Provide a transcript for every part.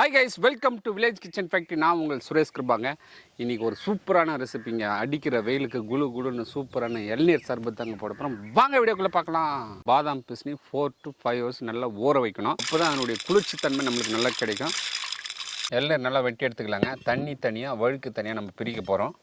Hi guys, welcome to village kitchen factory. நான் உங்கள் சுரேஷ் கிருபாங்க. இன்றைக்கி ஒரு சூப்பரான ரெசிபிங்க. அடிக்கிற வெயிலுக்கு குளு குளுன்னு சூப்பரான இளநீர் சர்பத் தாங்க போட போகிறோம். வாங்க வீடியோக்குள்ளே பார்க்கலாம். பாதாம் பிஸ்னி 4 to 5 hours நல்லா ஊற வைக்கணும். அப்போ தான் அதனுடைய குளிர்ச்சித்தன்மை நம்மளுக்கு நல்லா கிடைக்கும். இளநீர் நல்லா வெட்டி எடுத்துக்கலாங்க. தண்ணி தனியாக, வழுக்கு தனியாக நம்ம பிரிக்க போகிறோம்.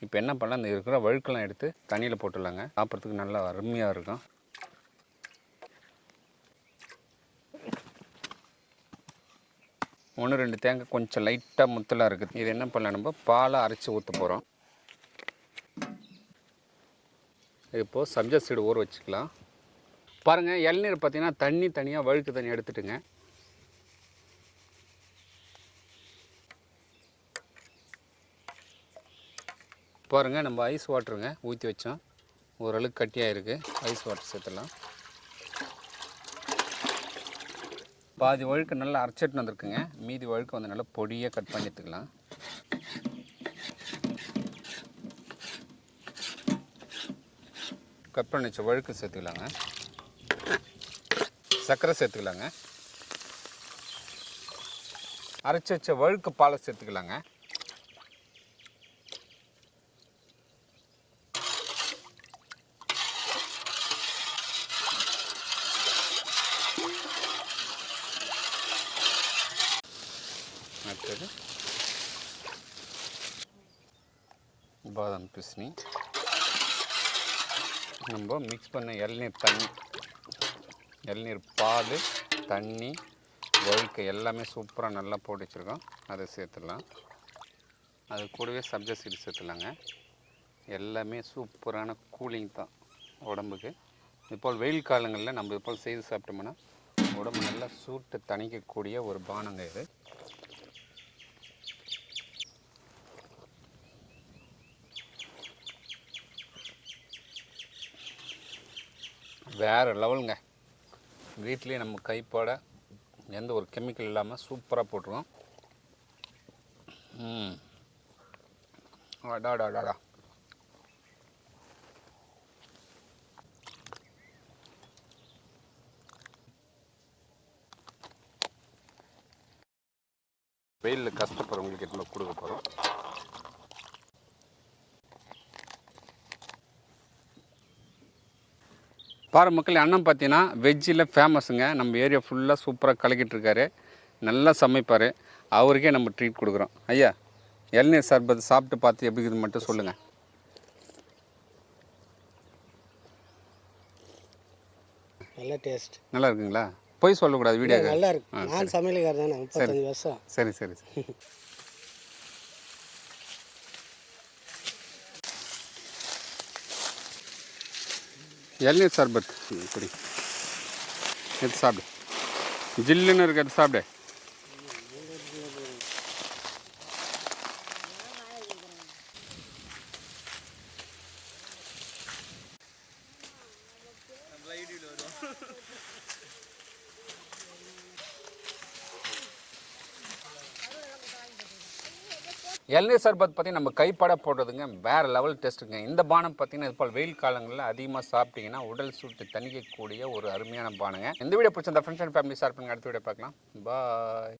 இப்போ என்ன பண்ணலாம், இந்த இருக்கிற வழுக்கெல்லாம் எடுத்து தண்ணியில் போட்டுடலாங்க. சாப்பிட்றதுக்கு நல்லா அருமையாக இருக்கும். ஒன்று ரெண்டு தேங்காய் கொஞ்சம் லைட்டாக முத்தலாக இருக்குது. இது என்ன பண்ணலாம், நம்ம பாலை அரைச்சி ஊற்ற போகிறோம். இப்போது சப்ஜா சீடு ஊற வச்சுக்கலாம். பாருங்கள், இளநீர் பார்த்திங்கன்னா தண்ணி தனியாக, வழுக்கு தண்ணி எடுத்துட்டுங்க. பாருங்கள், நம்ம ஐஸ் வாட்டருங்க ஊற்றி வச்சோம். ஓரளவுக்கு கட்டியாக இருக்குது. ஐஸ் வாட்டர் சேர்த்துடலாம். பாதி வழுக்கு நல்லா அரைச்சிட்டு வந்துருக்குங்க. மீதி வழுக்கு வந்து நல்லா பொடியாக கட் பண்ணி எடுத்துக்கலாம். கட் பண்ணி வச்ச வழுக்கு சேர்த்துக்கலாங்க. சர்க்கரை சேர்த்துக்கலாங்க. அரைச்சி வச்ச வழுக்கு பாலை சேர்த்துக்கலாங்க. அடுத்தது பாதாம் பிஸ்னி. நம்ம மிக்ஸ் பண்ண இளநீர் தண்ணி, இளநீர் பால், தண்ணி, வழுக்கு எல்லாமே சூப்பராக நல்லா போட்டு வச்சுருக்கோம். அதை சேர்த்துடலாம். அது கூடவே சப்ஜா சீடு சேர்த்துலாங்க. எல்லாமே சூப்பரான கூலிங் தான் உடம்புக்கு. இதுபோல் வெயில் காலங்களில் நம்ம இதுபோல் செய்து சாப்பிட்டோம்னா உடம்பு நல்லா சூட்டை தணிக்கக்கூடிய ஒரு பானங்க இது. வேறு லெவலுங்க. வீட்லேயே நம்ம கைப்பட எந்த ஒரு கெமிக்கல் இல்லாமல் சூப்பராக போட்டுருவோம். அடாடாடாடா. வெயிலில் கஷ்டப்படுறவங்களுக்கு எவ்வளோ கொடுக்க போகிறோம். பாரு மக்கள், அண்ணன் பார்த்தீங்கன்னா வெஜ்ஜில் ஃபேமஸுங்க. நம்ம ஏரியா ஃபுல்லாக சூப்பராக கலக்கிட்டுருக்காரு. நல்லா சமைப்பார். அவருக்கே நம்ம ட்ரீட் கொடுக்குறோம். ஐயா, இளநீர் சர்பத் சாப்பிட்டு பார்த்து எப்படி இருக்குது மட்டும் சொல்லுங்கள். நல்ல டேஸ்ட். நல்லா இருக்குங்களா? போய் சொல்லக்கூடாது வீடியோ. நல்லா இருக்கு. நான் சமையல்காரர் தானே, 35 வருஷம். சரி சரி. இளநீர் சர்பத் இப்படி எடுத்து சாப்பிடு. ஜில்லுன்னு இருக்கு, எடுத்து சாப்பிடு. இளநீர் சர்பத் பற்றி நம்ம கைப்பட போடுறதுங்க வேறு லெவல் டேஸ்ட்டுங்க. இந்த பானம் பார்த்தீங்கன்னா இது போல் வெயில் காலங்களில் அதிகமாக சாப்பிட்டீங்கன்னா உடல் சூட்டு தணிக்கக்கூடிய ஒரு அருமையான பானங்க. இந்த வீடியோ பிடிச்சிருந்தா ஃப்ரெண்ட்ஸ் அண்ட் ஃபேமிலி ஷேர் பண்ணுங்கள். அடுத்த வீடியோ பார்க்கலாம். பாய்.